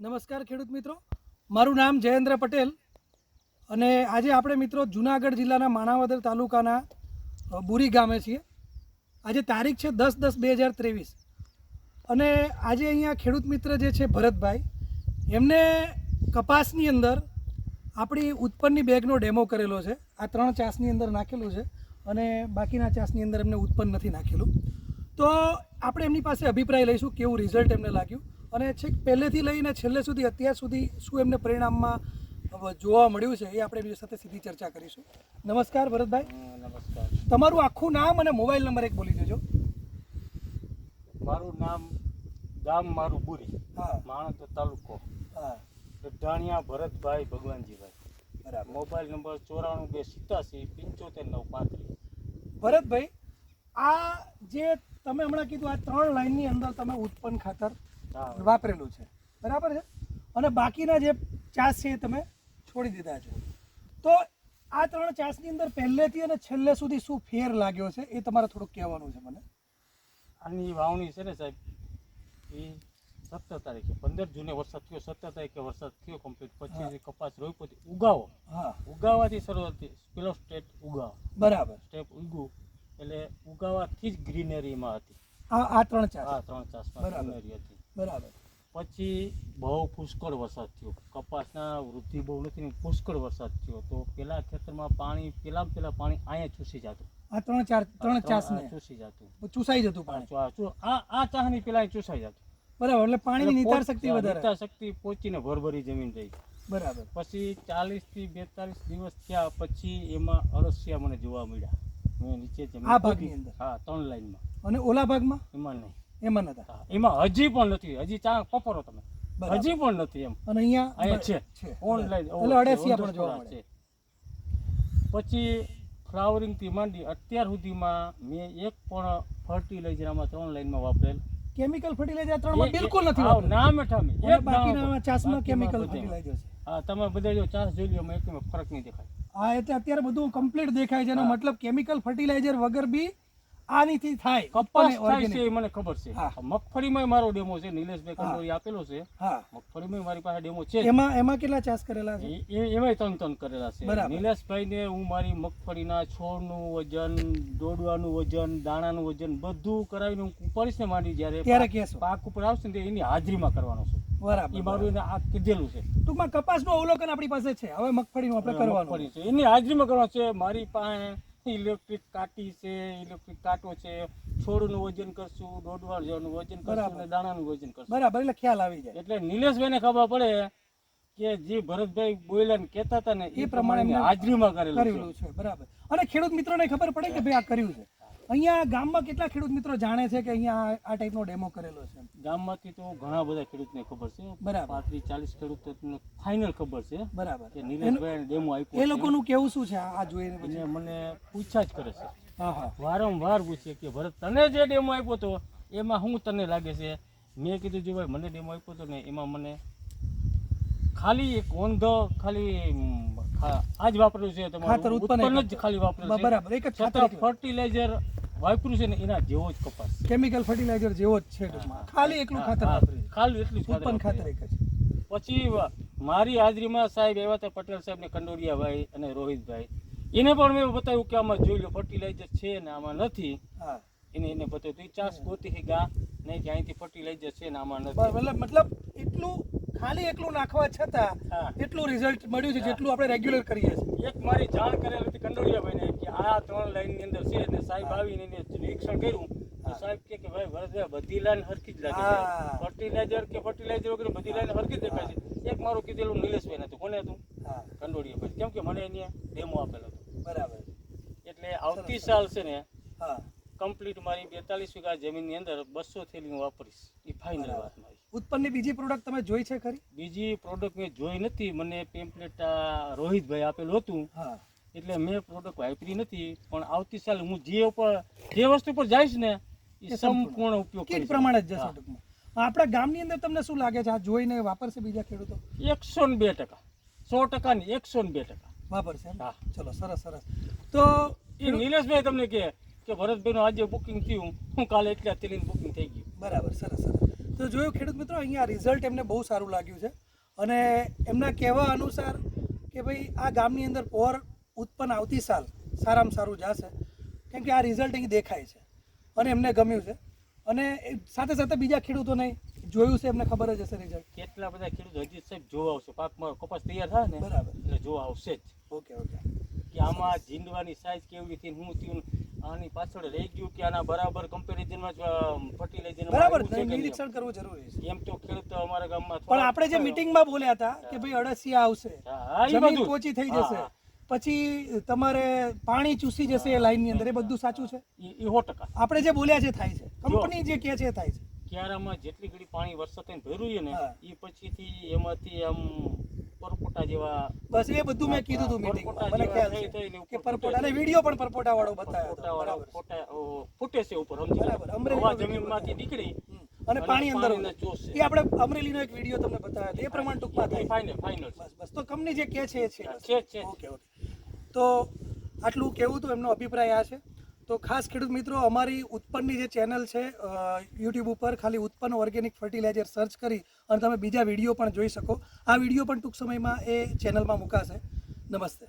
નમસ્કાર ખેડૂત મિત્રો, મારું નામ જયેન્દ્ર પટેલ અને આજે આપણે મિત્રો જૂનાગઢ જિલ્લાના માણાવદર તાલુકાના બુરી ગામે છીએ. આજે તારીખ છે 10/10/2023 અને આજે અહીંયા ખેડૂત મિત્ર જે છે ભરતભાઈ, એમને કપાસની અંદર આપણી ઉત્પન્નની બેગનો ડેમો કરેલો છે. આ 3 ચાસની અંદર નાખેલું છે અને બાકીના ચાસની અંદર એમને ઉત્પન્ન નથી નાખેલું. તો આપણે એમની પાસે અભિપ્રાય લઈશું કેવું રિઝલ્ટ એમને લાગ્યું અને છેક પહેલેથી લઈને છેલ્લે સુધી અત્યાર સુધી શું એમને પરિણામમાં જોવા મળ્યું છે એ આપણે એમની સાથે સીધી ચર્ચા કરીશું. નમસ્કાર ભરતભાઈ. નમસ્કાર. તમારું આખું નામ અને મોબાઈલ નંબર એક બોલી દેજો. મારું નામ ગામ મારું બુરી, હા, માણોદર તાલુકો, હા, ગઢાણિયા ભરતભાઈ ભગવાનજીભાઈ. બરાબર. મોબાઈલ નંબર 942885 ભરતભાઈ, આ જે તમે હમણાં કીધું આ 3 લાઈનની અંદર તમે ઉત્પન્ન ખાતર વાપરેલું છે, બરાબર છે, અને બાકીના જે ચાસ છે એ તમે છોડી દીધા છે. તો આ 3 ચાસની અંદર પહેલેથી અને છેલ્લે સુધી શું ફેર લાગ્યો છે એ તમારે થોડુંક કહેવાનું છે મને. આની વાવણી છે ને સાહેબ, એ 17 તારીખે 15 જૂને વરસાદ થયો, 17 તારીખે વરસાદ થયો કમ્પ્લીટ. પછી જે કપાસ રોપ્યો ઉગાવો, હા, ઉગાવાથી શરૂઆત થઈ. પેલો સ્ટેપ ઉગાવ, બરાબર, સ્ટેપ ઉગ્યું એટલે ઉગાવાથી જ ગ્રીનરીમાં હતી. આ 3 ચાસ, આ 3 ચાસમાં ગ્રીનરી હતી. બરાબર. પછી બહુ પુષ્કળ વરસાદ થયો, કપાસના વૃદ્ધિ બહુ નથી ને પુષ્કળ વરસાદ થયો. તો પેલા ખેતરમાં પાણી પેલા પાણી અહીંયા ચૂસી જતું. આ 3 ચાસને ચૂસી જતું, ચૂસાઈ જતું પાણી. આ ચાહની પેલા ચૂસાઈ જતું. બરાબર, એટલે પાણીની નિતાર શક્તિ વધારે. નિતાર શક્તિ પહોંચીને ભરભરી જમીન રહી. બરાબર. પછી 40 થી 42 દિવસ થયા પછી એમાં અળસિયા મને જોવા મળ્યા. મેં નીચે જમીન આ ભાગની અંદર, હા 3 લાઈનમાં. અને ઓલા ભાગમાં એમાં નહીં, એમાં નતા. હા, એમાં હજી પણ નથી. હજી ચા પપરો તમે, હજી પણ નથી એમ. અને અહીંયા છે ઓનલાઈન એટલે અળસિયા પણ જોવા મળે. પછી ફ્લાવરિંગ થી માંડી અત્યાર સુધીમાં મેં એક પણ ફર્ટિલાઇઝર આમાં 3 લાઈનમાં વાપરેલ. કેમિકલ ફર્ટિલાઇઝર 3 માં બિલકુલ નથી આવ વાપરેલું. નામ ઠામી અને એક બાકીના ચાસમાં કેમિકલ ફર્ટિલાઇઝર છે. હા, તમે બધા જો ચાસ જોઈ લો, એમાં એકમાં ફરક નહીં દેખાય. હા, એટલે અત્યારે બધું કમ્પ્લીટ દેખાય છે. એનો મતલબ કેમિકલ ફર્ટિલાઇઝર વગર બી આનીથી થાય. કપાસ થાય છે એ મને ખબર છે. હા. મગફળીમાં મારો ડેમો છે, નિલેશભાઈ કંડોરી આપેલો છે. હા, મગફળીમાં મારી પાસે ડેમો છે. એમાં કેટલા ચાસ કરેલા છે? એમાંય 3 કરેલા છે. બરાબર. નિલેશભાઈને હું મારી મગફળીના છોડનું વજન, દોડવાનું વજન, દાણાનું વજન બધું કરાવીને હું ઉપાડીશ ને માંડી ત્યારે જ્યારે કહેશો. પાક ઉપર આવશે ને એની હાજરીમાં કરવાનો છે. બરાબર. એ મારું એને આ કીધેલું છે. ટૂંકમાં કપાસનું અવલોકન આપણી પાસે છે. હવે મગફળીનું આપણે કરવાનું મગફળી છે એની હાજરીમાં કરવાનું છે. મારી પાસે ઇલેક્ટ્રિક કાટી છે, ઇલેક્ટ્રિક કાંટો છે. છોડનું વજન કરશું, દોડવાનું વજન કરશું અને દાણાનું વજન કરશું. બરાબર, એટલે ખ્યાલ આવી જાય. એટલે નિલેશભાઈને ખબર પડે કે જે ભરતભાઈ બોયલા ને કહેતા હતા ને એ પ્રમાણે હાજરીમાં કરેલું છે. બરાબર. અને ખેડૂત મિત્રોને ખબર પડે કે ભાઈ આ કર્યું છે. અહીંયા ગામમાં કેટલા ખેડૂત મિત્રો જાણે છે કે અહીંયા આ ટાઈપનો ડેમો કરેલો છે? ગામમાંથી તો ઘણા બધા ખેડૂતને ખબર છે. બરાબર. 35-40 ખેડૂતોને ફાઇનલ ખબર છે. બરાબર. કે નિલેશભાઈ ડેમો આપ્યો. એ લોકોનું કેવું શું છે આ જોઈને પછી? મને પૂછ્યા જ કરે છે. હા, હા, વારંવાર પૂછે કે ભરત તને જે ડેમો આપ્યો તો એમાં શું તને લાગે છે? મેં કીધું જો ભાઈ મને ડેમો આપ્યો તો ને એમાં મને ખાલી એક ખાલી આજ વાપરેલું છે, તમારું ઉત્પન્ન જ ખાલી વાપરેલું છે. બરાબર. એક જ ખાતર ફર્ટિલાઇઝર વાપર્યું છે ને એના જેવો જ કપાસ, કેમિકલ ફર્ટિલાઇઝર જેવો જ છે ટૂંકમાં. ખાલી એકલું ખાતર વાપર્યું. ખાલી એટલું જ ઉત્પન્ન ખાતર એક જ. પછી મારી હાજરીમાં સાહેબ આવ્યા હતા, પટેલ સાહેબ ને કંડોરિયાભાઈ અને રોહિતભાઈ. એને પણ મેં બતાવ્યું કે આમાં જોઈ લો ફર્ટિલાઇઝર છે ને આમાં નથી. હા, એને બતાવ્યું તો ચાસ ગોતી ગા નહીં કે અહીંથી ફર્ટિલાઇઝર છે ને આમાં નથી. મતલબ એટલું ખાલી એકલું નાખવા છતાં એટલું રિઝલ્ટ મળ્યું છે જેટલું આપણે રેગ્યુલર કરીએ છીએ. એક મારી જાણ કરેલ હતી કંડોરિયાભાઈને કે આ 3 લાઈનની અંદર છે ને સાહેબ આવીને એને નિરીક્ષણ કર્યું તો સાહેબ કે ભાઈ ભરતભાઈ બધી લાઈન હરખી જ લાગે છે. ફર્ટિલાઇઝર વગેરે બધી લાઈન હરખી જ દેખાય છે. એક મારું કીધેલું નિલેશભાઈ હતું. કોને હતું? કંડોરિયાભાઈ. કેમ કે મને એને ડેમો આપેલો હતો. બરાબર. એટલે આવતી સાલ છે ને હા, કમ્પ્લીટ મારી 42 વીઘા જમીનની અંદર 200 થેલી હું વાપરીશ. એ ફાઇનલ વાત મારી. ઉત્પન્નની બીજી પ્રોડક્ટ તમે જોઈ છે ખરી? બીજી પ્રોડક્ટ મેં જોઈ નથી. મને પેમ્પલેટ રોહિતભાઈ આપેલું હતું. હા, એટલે મેં પ્રોડક્ટ વાપરી નથી. પણ આવતી સાલ હું જે વસ્તુ પર જઈશ ને એ સંપૂર્ણ ઉપયોગ કીટ પ્રમાણે જ જશે ટૂંકમાં. આપણા ગામની અંદર તમને શું લાગે છે આ જોઈને વાપરશે બીજા ખેડૂતો? 102%, 100% ની 102% વાપરશે. હા. ચલો, સરસ સરસ. તો એ નિલેશભાઈ તમને કે ભરતભાઈનું આજે બુકિંગ થયું, હું કાલે એટલા થેલીનું બુકિંગ થઈ ગયું. બરાબર, સરસ સરસ. તો જોયું ખેડૂત મિત્રો, અહીંયા રિઝલ્ટ એમને બહુ સારું લાગ્યું છે અને એમના કહેવા અનુસાર કે ભાઈ આ ગામની અંદર પોર ઉત્પન્ન આવતી સાલ સારામાં સારું જશે, કેમ કે આ રિઝલ્ટ અહીં દેખાય છે અને એમને ગમ્યું છે. અને સાથે સાથે બીજા ખેડૂતોને જોયું છે, એમને ખબર જ હશે રિઝલ્ટ. કેટલા બધા ખેડૂતો હજી સાહેબ જોવા આવશે, પાકમાં કપાસ તૈયાર થાય ને બરાબર. એટલે જોવા આવશે જ ઓકે ઓકે. કે આમાં જીંડવાની સાઈઝ કેવી હતી, હું થયું, આની પાછળ રહી ગયું કે આના બરાબર કમ્પેરિઝનમાં ફર્ટિલાઇઝર બરાબર, નિરીક્ષણ કરવું જરૂરી છે. એમ તો ખેડૂતો અમારા ગામમાં પણ આપણે જે મીટિંગમાં બોલ્યા હતા કે ભાઈ અળસિયા આવશે, હા, એ જમીન બધું. પોચી થઈ હા, જશે, હા. પછી તમારે પાણી ચૂસી જશે એ લાઈનની અંદર, એ બધું સાચું છે? એ 100%. આપણે જે બોલ્યા છે થાય છે, કંપની જે કહે છે એ થાય છે. ક્યારામાં જેટલી ઘડી પાણી વરસાદ થઈને ભર્યું છે ને હા. એ પછીથી એમાંથી આમ પરપોટા જેવા બસ એ બધું મેં કીધું હતું મીટિંગમાં, મને ખ્યાલ છે કે પરપોટા, અને વિડીયો પણ પરપોટા વાળો બતાવ્યો હતો. પરપોટાવાળા બરાબર. પોટા ફૂટે છે ઉપર, સમજી બરાબર, લો. અમરેલીનો હવા વિડીયો જમીનમાંથી બતાવ્યો. નીકળી અને પાણી અંદર પાણીને ચોસશે. એ આપણે અમરેલીનો એક વિડીયો તમને બતાવ્યો હતો, એ પ્રમાણે ટૂંકમાં થાય. ફાઇનલ બસ બસ, તો કંપની જે કહે છે એ છે. છે. Okay okay. તો આટલું કહેવું હતું, એમનો અભિપ્રાય આ છે. તો ખાસ ખેડૂત મિત્રો, અમારી ઉત્પન્નની જે ચેનલ છે યુટ્યુબ ઉપર, ખાલી ઉત્પન્ન ઓર્ગેનિક ફર્ટિલાઇઝર સર્ચ કરી અને તમે બીજા વિડીયો પણ જોઈ શકો. આ વિડીયો પણ ટૂંક સમયમાં એ ચેનલમાં મુકાશે. નમસ્તે.